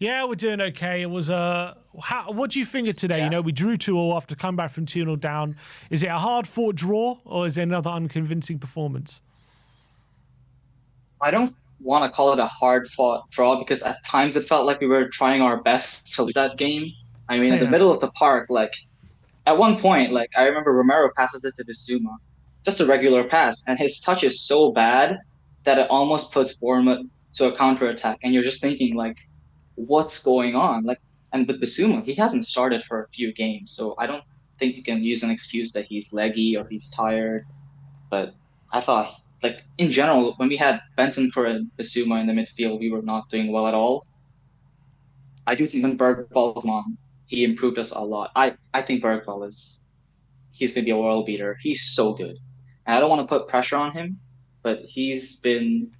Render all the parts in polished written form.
Yeah, we're doing okay. It was what do you think of today? Yeah. You know, we drew 2-2 after come back from 2-0 down. Is it a hard-fought draw or is it another unconvincing performance? I don't want to call it a hard-fought draw because at times it felt like we were trying our best to lose that game. I mean, in the Yeah. middle of the park, like at one point, like I remember Romero passes it to Bissouma, just a regular pass, and his touch is so bad that it almost puts Bournemouth to a counter-attack, and you're just thinking like, what's going on? Like, and with Bissouma, he hasn't started for a few games, so I don't think you can use an excuse that he's leggy or he's tired. But I thought, like in general, when we had Bentancur and Bissouma in the midfield, we were not doing well at all. I do think when Bergvall came on, he improved us a lot. I think Bergvall is he's gonna be a world beater. He's so good. And I don't want to put pressure on him, but he's been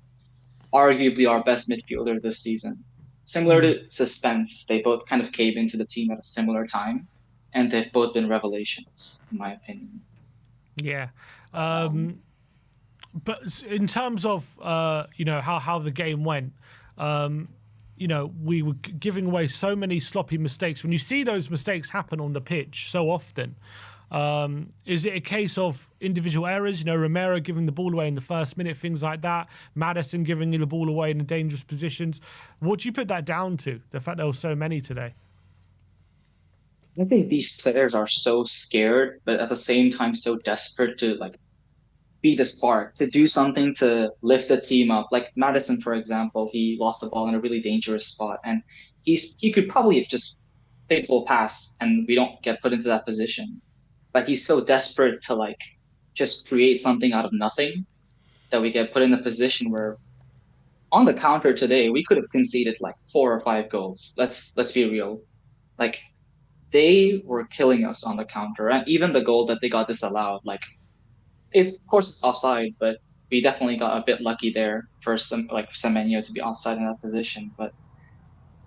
arguably our best midfielder this season. Similar Hmm. to Suspense, they both kind of came into the team at a similar time, and they've both been revelations, in my opinion. Yeah. Um, But in terms of you know how the game went, you know we were giving away so many sloppy mistakes. When you see those mistakes happen on the pitch so often, is it a case of individual errors? You know, Romero giving the ball away in the first minute, things like that. Maddison giving the ball away in the dangerous positions. What do you put that down to? The fact there were so many today. I think these players are so scared, but at the same time so desperate to like be the spark, to do something to lift the team up. Like Madison, for example, he lost the ball in a really dangerous spot, and he could probably have just played full pass, and we don't get put into that position. But he's so desperate to like just create something out of nothing that we get put in a position where on the counter today we could have conceded like 4 or 5 goals. Let's be real. Like they were killing us on the counter, and even the goal that they got disallowed, like it's of course it's offside, but we definitely got a bit lucky there for some like Semenyo to be offside in that position. But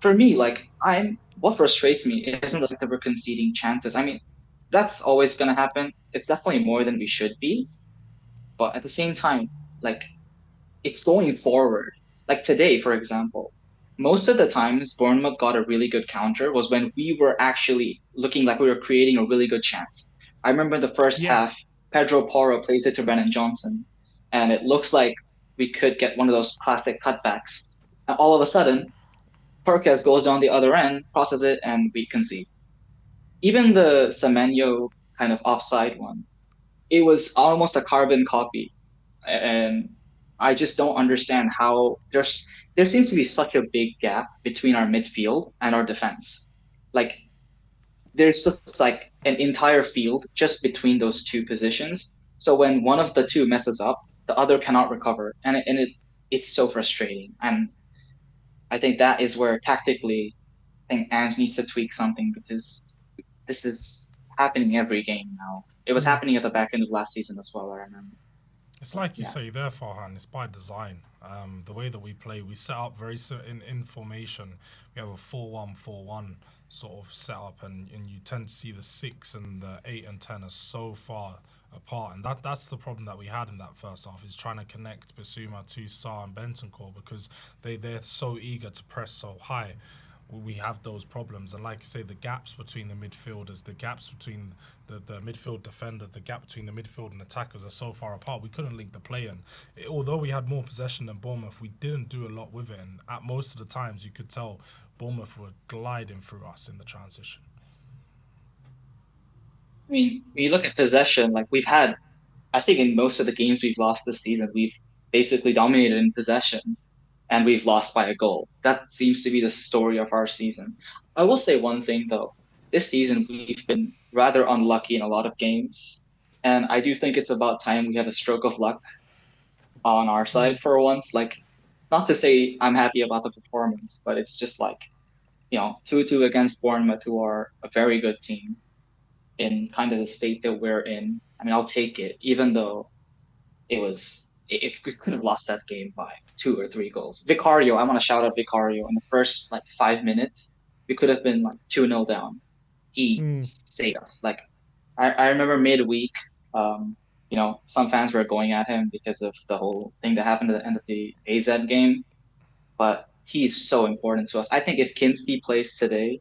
for me, like I'm what frustrates me isn't the fact that we're conceding chances. I mean, that's always gonna happen. It's definitely more than we should be, but at the same time, like it's going forward. Like today, for example, most of the times Bournemouth got a really good counter was when we were actually looking like we were creating a really good chance. I remember in the first Yeah. half, Pedro Porro plays it to Brennan Johnson, and it looks like we could get one of those classic cutbacks. And all of a sudden, Perkez goes down the other end, crosses it, and we concede. Even the Semenyo kind of offside one, it was almost a carbon copy, and I just don't understand how there seems to be such a big gap between our midfield and our defense. Like there's just like an entire field just between those two positions. So when one of the two messes up, the other cannot recover, it's so frustrating. And I think that is where tactically, I think Ange needs to tweak something because this is happening every game now. It was Mm. happening at the back end of last season as well. I remember. It's But like you yeah. say there, Farhan. It's by design. The way that we play, we set up very certain in formation. We have a 4-1-4-1 sort of setup, and you tend to see the 6 and the 8 and 10 are so far apart, and that's the problem that we had in that first half, is trying to connect Basuma to Sarr and Bentancur because they're so eager to press so high. We have those problems. And like you say, the gaps between the midfielders, the gaps between the midfield defender, the gap between the midfield and attackers are so far apart. We couldn't link the play in. Although we had more possession than Bournemouth, we didn't do a lot with it. And at most of the times, you could tell Bournemouth were gliding through us in the transition. I mean, when you look at possession, like we've had, I think in most of the games we've lost this season, we've basically dominated in possession and we've lost by a goal. That seems to be the story of our season. I will say one thing though. This season we've been rather unlucky in a lot of games. And I do think it's about time we have a stroke of luck on our Mm. side for once. Like, not to say I'm happy about the performance, but it's just like, 2-2 against Bournemouth, who are a very good team in kind of the state that we're in. I mean, I'll take it, even though if we could have lost that game by 2 or 3 goals. Vicario, I want to shout out Vicario. In the first like 5 minutes, we could have been like 2-0 down. He Mm. saved us. Like I remember midweek, some fans were going at him because of the whole thing that happened at the end of the AZ game. But he's so important to us. I think if Kinski plays today,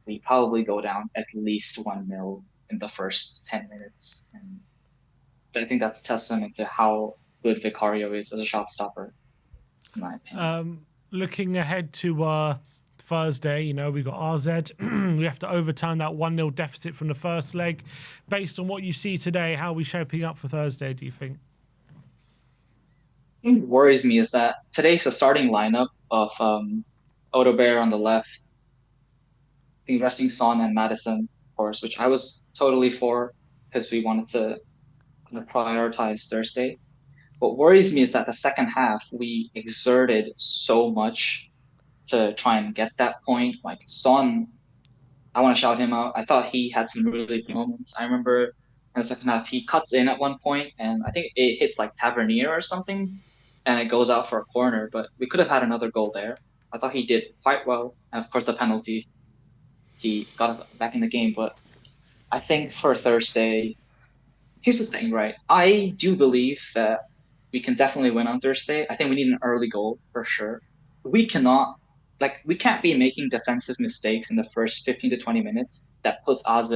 we probably go down at least 1-0 in the first 10 minutes. And I think that's testament to how good Vicario is as a shot stopper, in my opinion. Looking ahead to Thursday, you know, we got RZ. We have to overturn that 1-0 deficit from the first leg. Based on what you see today, how are we shaping up for Thursday, do you think? What worries me is that today's a starting lineup of Odebear on the left, I think resting Son and Madison, of course, which I was totally for because we wanted to kind of prioritize Thursday. What worries me is that the second half we exerted so much to try and get that point. Like Son, I want to shout him out. I thought he had some really big moments. I remember in the second half he cuts in at one point and I think it hits like Tavernier or something and it goes out for a corner, but we could have had another goal there. I thought he did quite well. And of course the penalty, he got us back in the game. But I think for Thursday, here's the thing, right? I do believe that we can definitely win on Thursday. I think we need an early goal for sure. We cannot, we can't be making defensive mistakes in the first 15 to 20 minutes that puts AZ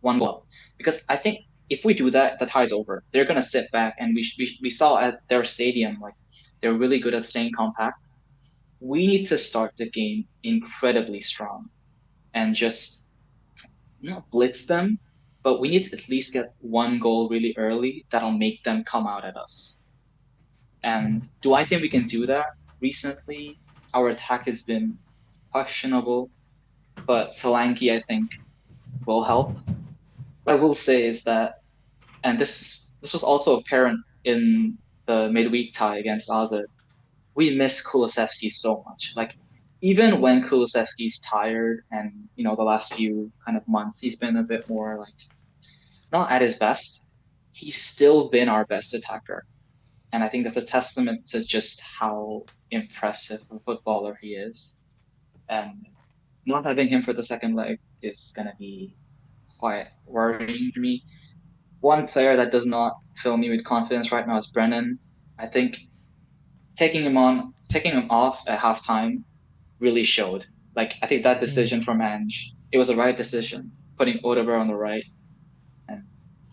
one goal up. Because I think if we do that, the tie's over. They're gonna sit back, and we saw at their stadium, like they're really good at staying compact. We need to start the game incredibly strong and just not blitz them, but we need to at least get one goal really early that'll make them come out at us. And do I think we can do that? Recently, our attack has been questionable, but Solanke, I think, will help. What I will say is that, and this was also apparent in the midweek tie against AZ, we miss Kulusevski so much. Like, even when Kulusevski's tired and, you know, the last few kind of months, he's been a bit more like, not at his best, he's still been our best attacker. And I think that's a testament to just how impressive a footballer he is. And not having him for the second leg is going to be quite worrying for me. One player that does not fill me with confidence right now is Brennan. I think taking him off at halftime really showed. Like, I think that decision from Ange, it was the right decision, putting Odegaard on the right. And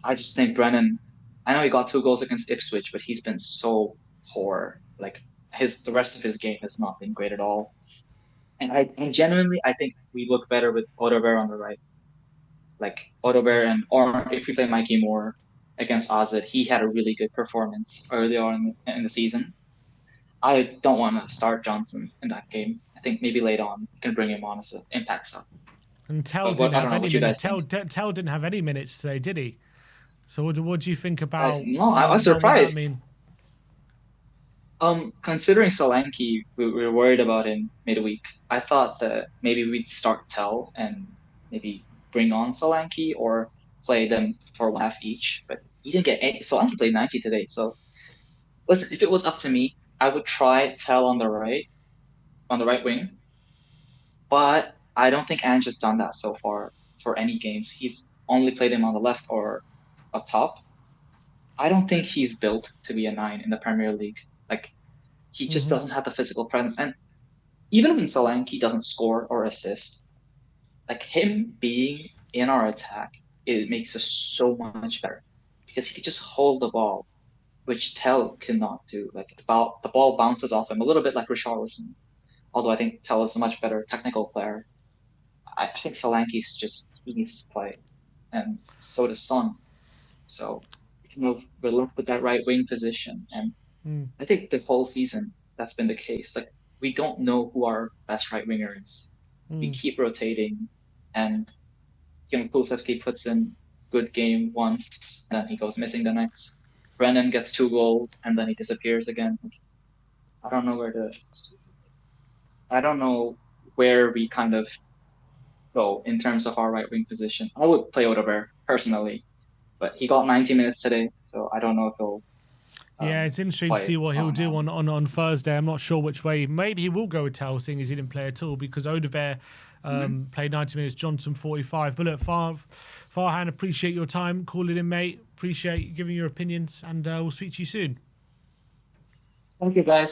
I just think Brennan, I know he got 2 goals against Ipswich, but he's been so poor. Like, the rest of his game has not been great at all. And genuinely, I think we look better with Odegaard on the right. Like Odegaard, or if we play Mikey Moore against AZ, he had a really good performance early on in the season. I don't want to start Johnson in that game. I think maybe later on we can bring him on as an impact sub. And Tell didn't have any minutes. Tell didn't have any minutes today, did he? So what do you think about? No, I was surprised. Considering Solanke, we were worried about him midweek. I thought that maybe we'd start Tell and maybe bring on Solanke or play them for 1 half each. But he didn't get any. Solanke played 90 today. So listen, if it was up to me, I would try Tell on the right wing. But I don't think Ange has done that so far for any games. He's only played him on the left or up top. I don't think he's built to be a 9 in the Premier League. Like, he just doesn't have the physical presence. And even when Solanke doesn't score or assist, like him being in our attack, it makes us so much better because he can just hold the ball, which Tell cannot do. Like the ball bounces off him a little bit like Richarlison. Although I think Tell is a much better technical player. I think Solanke's he needs to play, and so does Son. So we're left with that right wing position, and I think the whole season that's been the case. Like, we don't know who our best right winger is. We keep rotating, and Kulusevski puts in good game once, and then he goes missing the next. Brennan gets 2 goals, and then he disappears again. I don't know where we kind of go in terms of our right wing position. I would play Odegaard personally, but he got 90 minutes today, so I don't know if he'll. Yeah, it's interesting to see what he'll do on Thursday. I'm not sure which way. Maybe he will go with Tell, seeing as he didn't play at all, because Odegaard played 90 minutes, Johnson 45. But look, Farhan, appreciate your time. Call it in, mate. Appreciate you giving your opinions, and we'll speak to you soon. Thank you, guys.